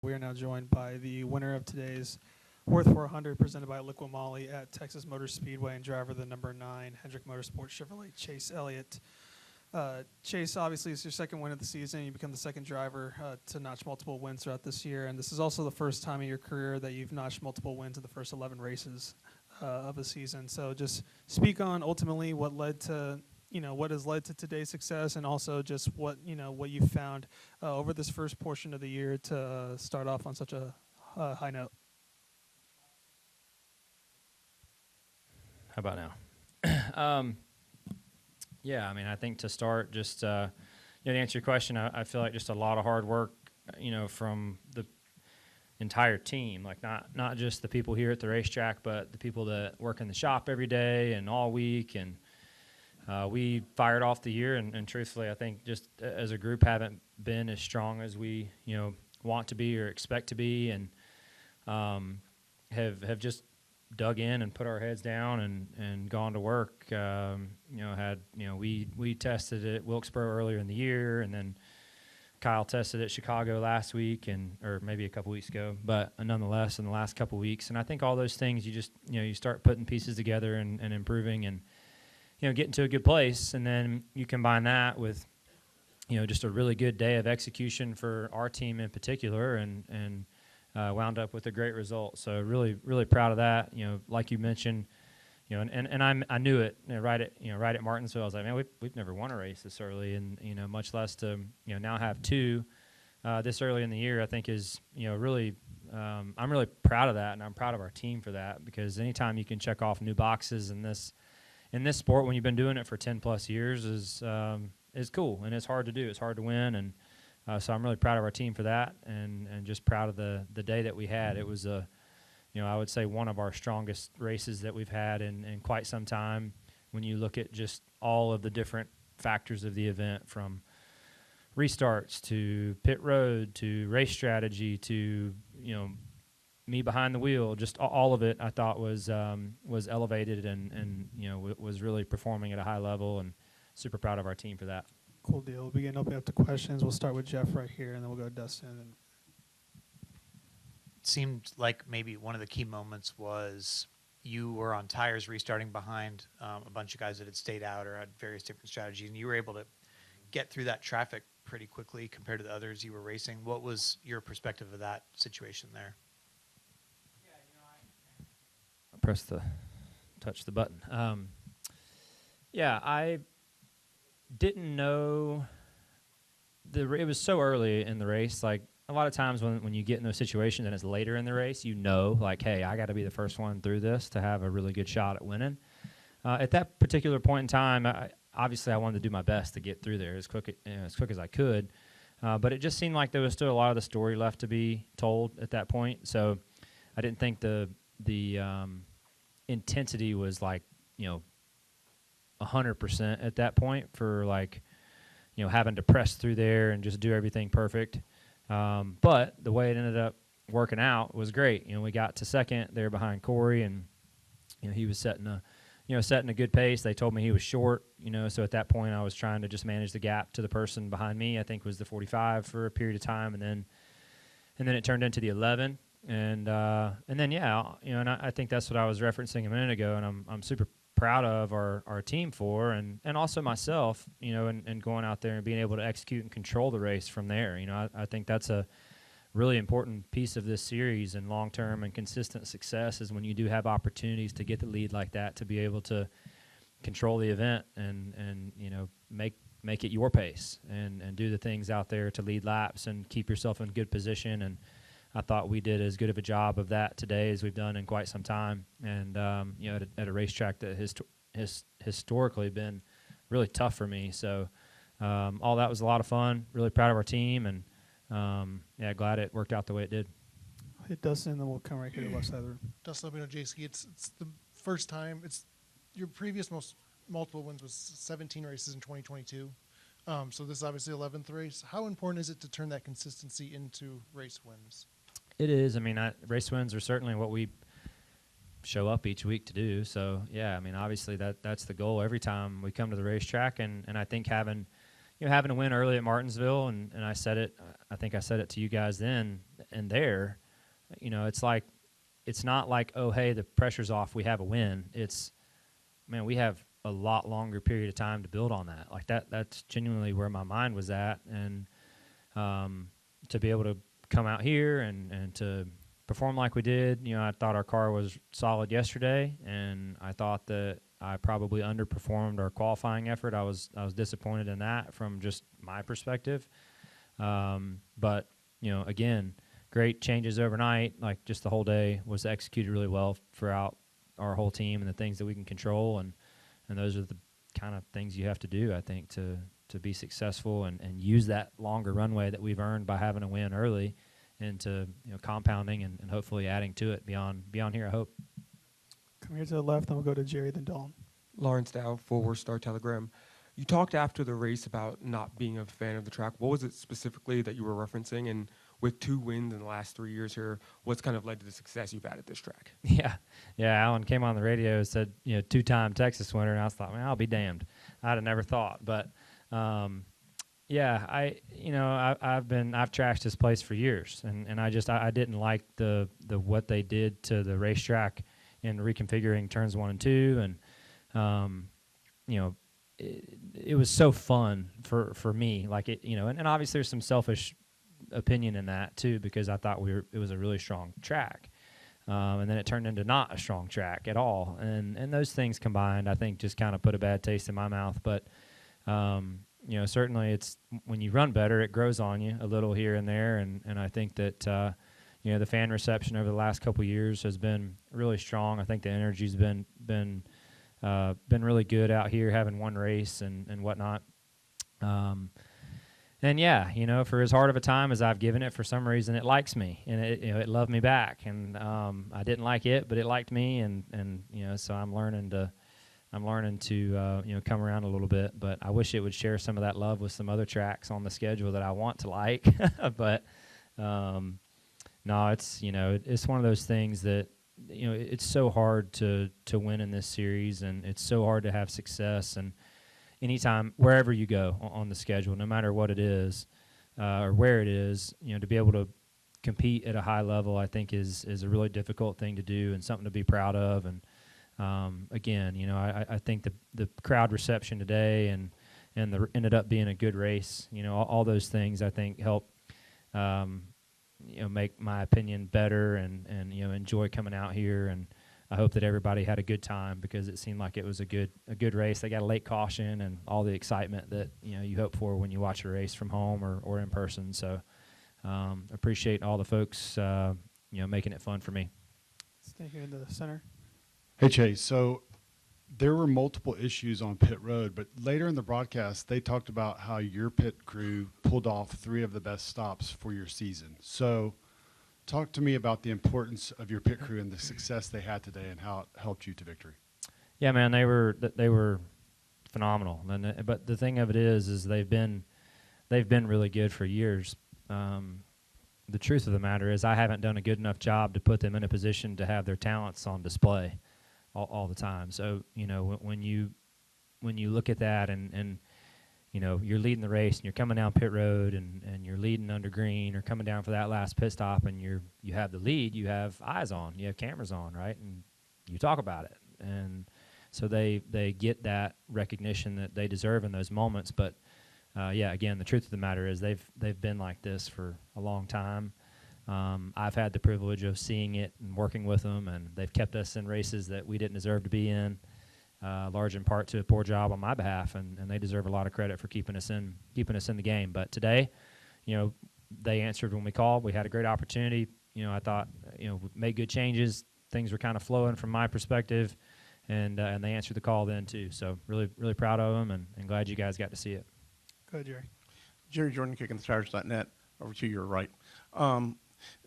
We are now joined by the winner of today's Wurth 400 presented by LIQUI MOLY at Texas Motor Speedway and driver of the number 9 Hendrick Motorsports Chevrolet, Chase Elliott. Chase, obviously, it's your second win of the season. You become the second driver to notch multiple wins throughout this year, and this is also the first time in your career that you've notched multiple wins in the first 11 races of the season. So just speak on ultimately what led to what has led to today's success, and also just what you found over this first portion of the year to start off on such a high note. How about now? Yeah, I mean, I think to start, just to answer your question, I feel like just a lot of hard work, from the entire team, like not just the people here at the racetrack, but the people that work in the shop every day and all week. And we fired off the year, and truthfully, I think just as a group haven't been as strong as we want to be or expect to be, and have just dug in and put our heads down and gone to work. We tested at Wilkesboro earlier in the year, and then Kyle tested at Chicago last week, or maybe a couple weeks ago, but nonetheless in the last couple weeks. And I think all those things, you just you start putting pieces together and improving and getting to a good place, and then you combine that with just a really good day of execution for our team in particular, and wound up with a great result. So really, really proud of that. Like you mentioned, and I knew it right at Martinsville. I was like, man, we've never won a race this early, and much less to now have two this early in the year. I think is really I'm really proud of that, and I'm proud of our team for that, because anytime you can check off new boxes in this sport when you've been doing it for 10+ years is cool, and it's hard to do. It's hard to win, and so I'm really proud of our team for that, and just proud of the day that we had. It was I would say one of our strongest races that we've had in quite some time. When you look at just all of the different factors of the event, from restarts to pit road to race strategy to me behind the wheel, just all of it, I thought was elevated and was really performing at a high level, and super proud of our team for that. Cool deal. We'll begin opening up to questions. We'll start with Jeff right here, and then we'll go to Dustin. It seemed like maybe one of the key moments was you were on tires restarting behind a bunch of guys that had stayed out or had various different strategies, and you were able to get through that traffic pretty quickly compared to the others you were racing. What was your perspective of that situation there? Touch the button. I didn't know it was so early in the race. Like a lot of times when you get in those situations and it's later in the race, like, hey, I got to be the first one through this to have a really good shot at winning. At that particular point in time, obviously I wanted to do my best to get through there as quick as I could. But it just seemed like there was still a lot of the story left to be told at that point. So I didn't think the intensity was like 100% at that point for having to press through there and just do everything perfect. But the way it ended up working out was great. We got to second there behind Corey, and he was setting a good pace. They told me he was short, so at that point I was trying to just manage the gap to the person behind me. I think was the 45 for a period of time, and then it turned into the 11. And then and I think that's what I was referencing a minute ago, and I'm super proud of our team for, and also myself, and going out there and being able to execute and control the race from there. I think that's a really important piece of this series, and long-term and consistent success is when you do have opportunities to get the lead like that, to be able to control the event and make it your pace and do the things out there to lead laps and keep yourself in good position. And I thought we did as good of a job of that today as we've done in quite some time, and at a racetrack that has historically been really tough for me. So all that was a lot of fun. Really proud of our team, and glad it worked out the way it did. Hit Dustin, and then we'll come right here to the left side of the room. Dustin Lopino, JC. It's the first time. It's your previous multiple wins was 17 races in 2022. So this is obviously 11th race. How important is it to turn that consistency into race wins? It is. I mean, race wins are certainly what we show up each week to do. So, obviously that's the goal every time we come to the racetrack. And I think having a win early at Martinsville, and I think I said it to you guys then, and there, it's like, it's not like, oh, hey, the pressure's off, we have a win. It's, man, we have a lot longer period of time to build on that. Like that's genuinely where my mind was at. And to be able to come out here and to perform like we did, I thought our car was solid yesterday, and I thought that I probably underperformed our qualifying effort. I was disappointed in that from just my perspective. But, again, great changes overnight. Like, just the whole day was executed really well throughout our whole team and the things that we can control. And those are the kind of things you have to do, I think, to be successful and use that longer runway that we've earned by having a win early into compounding and hopefully adding to it beyond here, I hope. Come here to the left, and we'll go to Jerry, then Dalton. Lawrence Dow, Forward Star Telegram. You talked after the race about not being a fan of the track. What was it specifically that you were referencing? And with 2 wins in the last 3 years here, what's kind of led to the success you've had at this track? Yeah. Alan came on the radio and said, 2-time Texas winner, and I was thought, man, I'll be damned. I'd have never thought. But, yeah, I've trashed this place for years, and I didn't like the what they did to the racetrack in reconfiguring turns 1 and 2, and it was so fun for me, like it, and obviously there's some selfish opinion in that too, because I thought it was a really strong track, and then it turned into not a strong track at all, and those things combined, I think, just kind of put a bad taste in my mouth. But certainly it's when you run better, it grows on you a little here and there, and I think that the fan reception over the last couple of years has been really strong. I think the energy's been really good out here, having one race and whatnot. And yeah, for as hard of a time as I've given it, for some reason it likes me, and it loved me back. And I didn't like it, but it liked me, and so I'm learning to come around a little bit. But I wish it would share some of that love with some other tracks on the schedule that I want to like. But no, it's one of those things that it's so hard to win in this series, and it's so hard to have success. And anytime, wherever you go on the schedule, no matter what it is or where it is, to be able to compete at a high level, I think is a really difficult thing to do and something to be proud of. And again, I think the crowd reception today and ended up being a good race. All those things I think help make my opinion better and enjoy coming out here. And I hope that everybody had a good time, because it seemed like it was a good race. They got a late caution and all the excitement that you hope for when you watch a race from home or in person. So appreciate all the folks making it fun for me. Stay here in the center. Hey Chase, so there were multiple issues on pit road, but later in the broadcast they talked about how your pit crew pulled off 3 of the best stops for your season. So talk to me about the importance of your pit crew and the success they had today and how it helped you to victory. Yeah, man, they were phenomenal. But the thing of it is they've been really good for years. The truth of the matter is I haven't done a good enough job to put them in a position to have their talents on display all the time. So when you look at that and you're leading the race and you're coming down pit road and you're leading under green or coming down for that last pit stop, and you have the lead, you have eyes on, you have cameras on, right? And you talk about it. And so they get that recognition that they deserve in those moments. But again, the truth of the matter is they've been like this for a long time. I've had the privilege of seeing it and working with them, and they've kept us in races that we didn't deserve to be in. Large in part to a poor job on my behalf, and they deserve a lot of credit for keeping us in the game. But today, they answered when we called. We had a great opportunity. I thought, we made good changes. Things were kind of flowing from my perspective, and they answered the call then too. So really, really proud of them, and glad you guys got to see it. Go ahead, Jerry. Jerry Jordan, kickingthetires.net. Over to your right.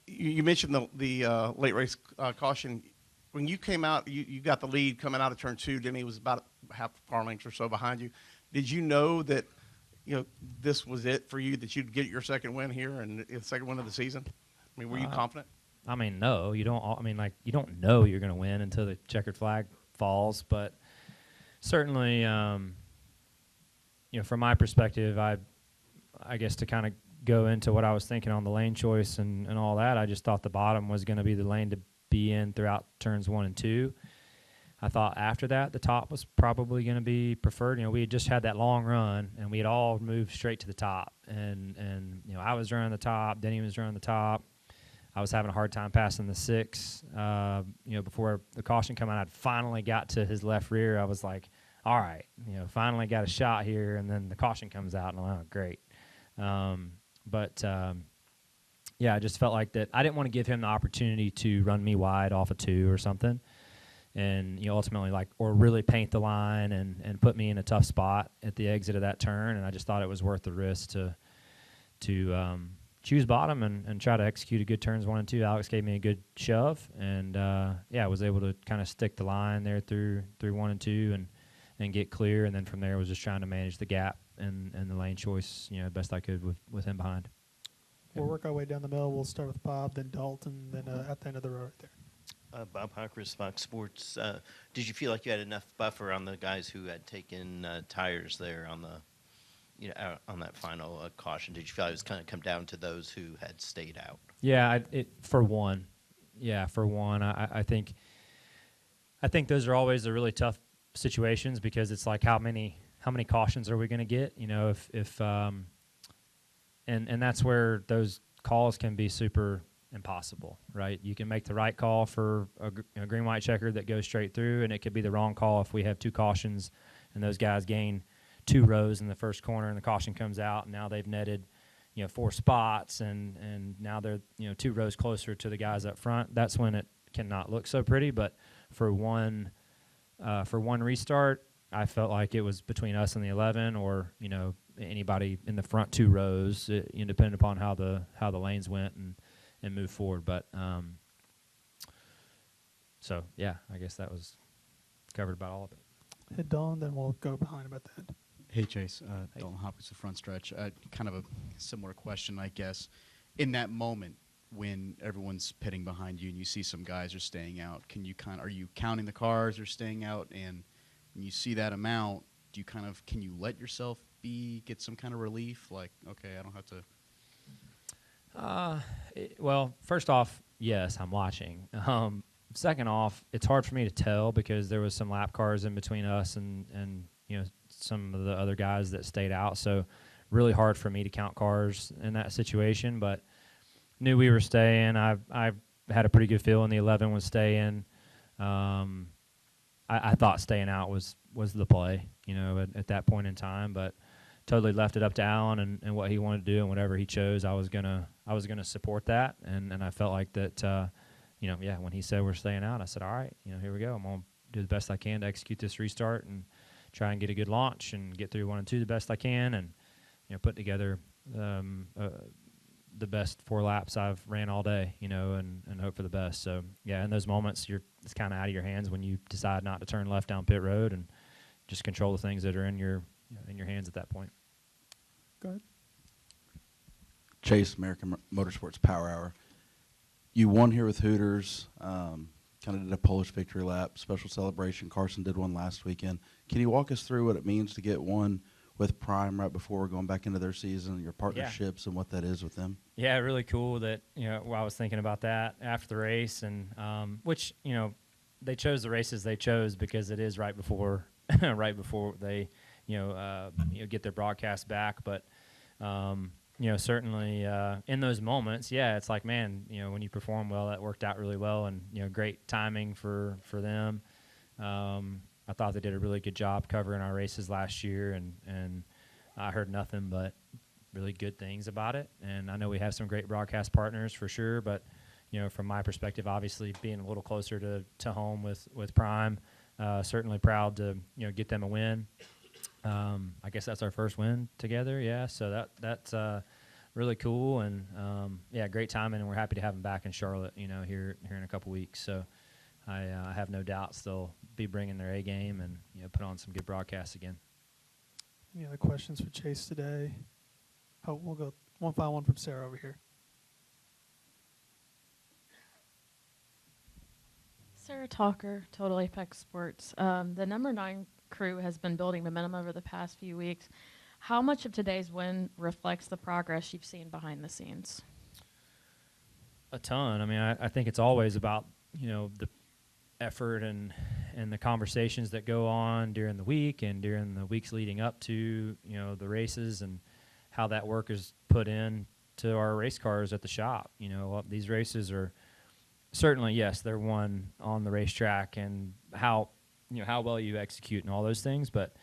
You mentioned the late race caution. When you came out, you got the lead coming out of turn 2. Denny was about half a car length or so behind you. Did you know that this was it for you, that you'd get your second win here and the second win of the season? I mean, were you confident? I mean, no, you don't. I mean, like, you don't know you're going to win until the checkered flag falls. But certainly, from my perspective, I guess to kind of go into what I was thinking on the lane choice and all that, I just thought the bottom was going to be the lane to be in throughout turns 1 and 2. I thought after that, the top was probably going to be preferred. We had just had that long run, and we had all moved straight to the top. And I was running the top. Denny was running the top. I was having a hard time passing the 6. Before the caution come out, I'd finally got to his left rear. I was like, all right, finally got a shot here. And then the caution comes out, and I'm like, oh, great. I just felt like that I didn't want to give him the opportunity to run me wide off a 2 or something. And ultimately or really paint the line and put me in a tough spot at the exit of that turn. And I just thought it was worth the risk to choose bottom and try to execute a good turns 1 and 2. Alex gave me a good shove, and I was able to kind of stick the line there through 1 and 2 and get clear. And then from there was just trying to manage the gap and the lane choice best I could with him behind. We'll work our way down the middle. We'll start with Bob, then Dalton, then at the end of the row right there. Bob Hockers, Fox Sports. Did you feel like you had enough buffer on the guys who had taken tires there on the, on that final caution? Did you feel like it was kind of come down to those who had stayed out? Yeah, for one. I think those are always the really tough situations because it's like how many cautions are we going to get? And that's where those calls can be super impossible, right? You can make the right call for a green-white checker that goes straight through, and it could be the wrong call if we have 2 cautions and those guys gain 2 rows in the first corner and the caution comes out, and now they've netted 4 spots and now they're 2 rows closer to the guys up front. That's when it cannot look so pretty. But for one restart, I felt like it was between us and the 11 or anybody in the front 2 rows, depending upon how the lanes went and move forward. But I guess that was covered about all of it. Hit Dawn, then we'll go behind about that. Hey, Chase. Dalton Hopkins, the front stretch. Kind of a similar question, I guess. In that moment when everyone's pitting behind you and you see some guys are staying out, are you counting the cars are staying out? And when you see that amount, can you let yourself get some kind of relief? Like, okay, I don't have to. Well, first off, yes, I'm watching. Second off, it's hard for me to tell because there was some lap cars in between us and some of the other guys that stayed out. So really hard for me to count cars in that situation. But knew we were staying. I had a pretty good feel when the 11 was staying. I thought staying out was the play, at that point in time. But totally left it up to Alan and what he wanted to do, and whatever he chose, I was gonna support that, and I felt like that, when he said we're staying out, I said, all right, here we go. I'm gonna do the best I can to execute this restart and try and get a good launch and get through 1 and 2 the best I can, and put together the best 4 laps I've ran all day, and hope for the best. So in those moments, it's kind of out of your hands when you decide not to turn left down pit road and just control the things that are in your hands at that point. Go ahead. Chase, American Motorsports Power Hour. You won here with Hooters, kind of did a Polish victory lap, special celebration. Carson did one last weekend. Can you walk us through what it means to get one with Prime right before we're going back into their season, your partnerships and what that is with them? Yeah, really cool that, I was thinking about that after the race, and which, they chose the races they chose because it is right before they get their broadcast back. But certainly in those moments, it's like, man, when you perform well, that worked out really well, and great timing for them. I thought they did a really good job covering our races last year, and I heard nothing but really good things about it. And I know we have some great broadcast partners for sure, but from my perspective, obviously being a little closer to home with Prime, certainly proud to get them a win. I guess that's our first win together. Yeah, so that's really cool, and great timing, and we're happy to have them back in Charlotte. Here in a couple weeks. So I have no doubts they'll be bringing their A game and put on some good broadcasts again. Any other questions for Chase today? Oh, we'll go one final one from Sarah over here. Sarah Talker, Total Apex Sports. The number 9 crew has been building momentum over the past few weeks. How much of today's win reflects the progress you've seen behind the scenes? A ton. I mean, I think it's always about, the effort and the conversations that go on during the week and during the weeks leading up to, the races, and how that work is put in to our race cars at the shop. These races are certainly, yes, they're won on the racetrack, and how well you execute and all those things, but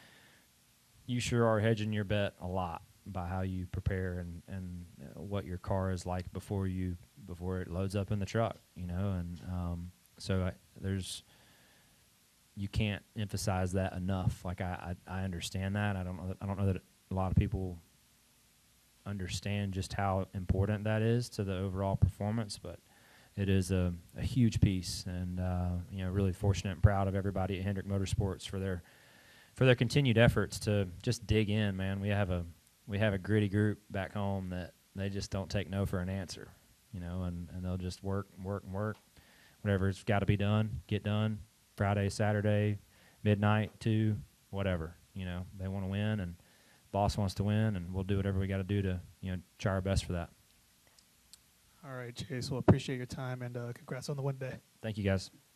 you sure are hedging your bet a lot by how you prepare and what your car is like before it loads up in the truck, and so you can't emphasize that enough. Like I understand that. I don't know that a lot of people understand just how important that is to the overall performance, but it is a huge piece, and really fortunate and proud of everybody at Hendrick Motorsports for their continued efforts to just dig in, man. We have a gritty group back home that they just don't take no for an answer, and they'll just work. Whatever's got to be done, get done. Friday, Saturday, midnight, 2, whatever. They want to win, and boss wants to win, and we'll do whatever we got to do to, try our best for that. All right, Chase. Well, appreciate your time, and congrats on the win day. Thank you, guys.